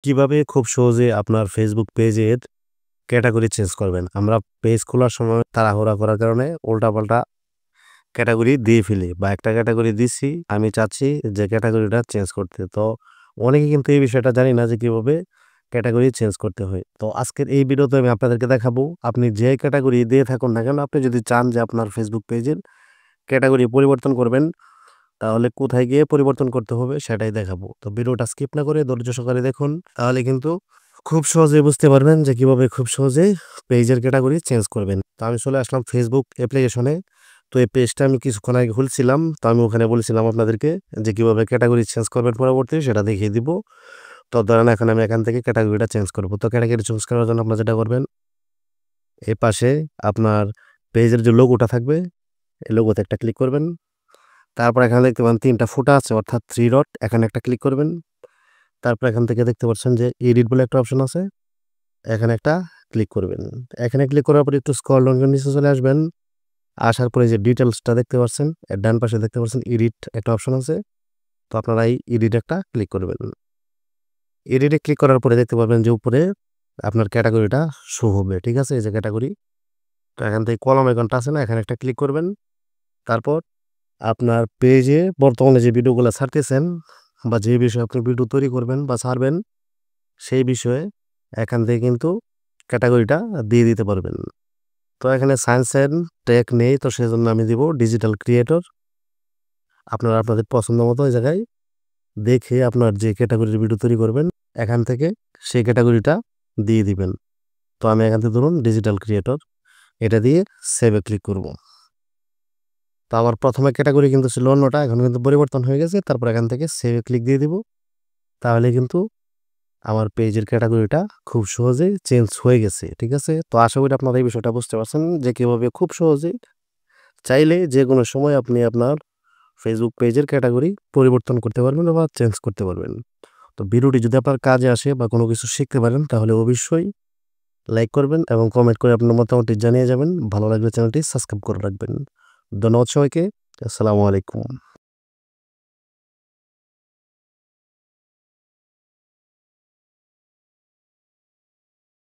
কিভাবে খুব সহজে আপনার ফেসবুক পেজের ক্যাটাগরি চেঞ্জ করবেন। আমরা পেজ খোলার সময় তাড়াহুড়া করার কারণে উল্টাপাল্টা ক্যাটাগরি দিয়ে ফেলি বা একটা ক্যাটাগরি দিচ্ছি, আমি চাচ্ছি যে ক্যাটাগরিটা চেঞ্জ করতে। তো অনেকে কিন্তু এই বিষয়টা জানি না যে কিভাবে ক্যাটাগরি চেঞ্জ করতে হয়। তো আজকের এই ভিডিওতে আমি আপনাদেরকে দেখাবো, আপনি যে ক্যাটাগরি দিয়ে থাকুন না কেন, আপনি যদি চান যে আপনার ফেসবুক পেজের ক্যাটাগরি পরিবর্তন করবেন, তাহলে কোথায় গিয়ে পরিবর্তন করতে হবে সেটাই দেখাবো। তো ভিডিওটা স্কিপ না করে ধৈর্য সহকারে দেখুন। তাহলে কিন্তু খুব সহজেই বুঝতে পারবেন যে কিভাবে খুব সহজেই পেজের ক্যাটাগরি চেঞ্জ করবেন। তো আমি চলে আসলাম ফেসবুক অ্যাপ্লিকেশনে। তো এই পেজটা আমি কিছুক্ষণ আগে খুলছিলাম। তো আমি ওখানে বলেছিলাম আপনাদেরকে যে কিভাবে ক্যাটাগরি চেঞ্জ করবেন পরবর্তী সেটা দেখিয়ে দিব। তো ধরেন এখন আমি এখান থেকে ক্যাটাগরিটা চেঞ্জ করব। তো ক্যাটাগরি চেঞ্জ করার জন্য আপনারা যেটা করবেন, এই পাশে আপনার পেজের যে লোগোটা থাকবে, এই লোগোতে একটা ক্লিক করবেন। তারপর এখানে দেখতে পাবেন ৩ টা ফুটা আছে অর্থাৎ 3 ডট, এখানে একটা ক্লিক করবেন। তারপর এখান থেকে দেখতে পাচ্ছেন যে এডিট বলে একটা অপশন আছে, এখানে একটা ক্লিক করবেন। এখানে ক্লিক করার পর একটু স্ক্রল ডাউন করে নিচে চলে আসবেন। আসার পরে যে ডিটেইলসটা দেখতে পাচ্ছেন, এর ডান পাশে দেখতে পাচ্ছেন এডিট একটা অপশন আছে। তো আপনারা এই এডিট একটা ক্লিক করবেন। এডিটে ক্লিক করার পরে দেখতে পাবেন যে উপরে আপনার ক্যাটাগরিটা শো হবে। ঠিক আছে? এই যে ক্যাটাগরি। তো এখান থেকে কলাম আইকনটা আছে না? এখানে একটা ক্লিক করবেন। তারপর আপনার পেজে বর্তমানে যে ভিডিওগুলা ছাড়তেছেন বা যে বিষয়ে আপনি ভিডিও তৈরি করবেন বা ছাড়বেন, সেই বিষয়ে এখান থেকে কিন্তু ক্যাটাগরিটা দিয়ে দিতে পারবেন। তো এখানে সায়েন্স অ্যান্ড টেক নেই, তো সেজন্য আমি দিব ডিজিটাল ক্রিয়েটর। আপনারা আপনাদের পছন্দ মতো ওই জায়গায় দেখে আপনার যে ক্যাটাগরির ভিডিও তৈরি করবেন, এখান থেকে সেই ক্যাটাগরিটা দিয়ে দিবেন। তো আমি এখান থেকে ধরুন ডিজিটাল ক্রিয়েটর, এটা দিয়ে সেভে ক্লিক করব। তো আমার ১ম এ ক্যাটাগরি কিন্তু ছিল অন্যটা, এখন কিন্তু পরিবর্তন হয়ে গেছে। তারপর এখান থেকে সেভে ক্লিক দিয়ে দিব। তাহলে কিন্তু আমার পেজের ক্যাটাগরিটা খুব সহজেই চেঞ্জ হয়ে গেছে। ঠিক আছে? তো আশা করি আপনারা এই বিষয়টা বুঝতে পারছেন যে কিভাবে খুব সহজেই চাইলে যেকোনো সময় আপনি আপনার ফেসবুক পেজের ক্যাটাগরি পরিবর্তন করতে পারবেন বা চেঞ্জ করতে পারবেন। তো ভিডিওটি যদি আপনার কাজে আসে বা কোনো কিছু শিখতে পারেন, তাহলে অবশ্যই লাইক করবেন এবং কমেন্ট করে আপনার মতামতটি জানিয়ে যাবেন। ভালো লাগলে চ্যানেলটি সাবস্ক্রাইব করে রাখবেন। ধন্যবাদ সবাইকে। আসসালামু আলাইকুম।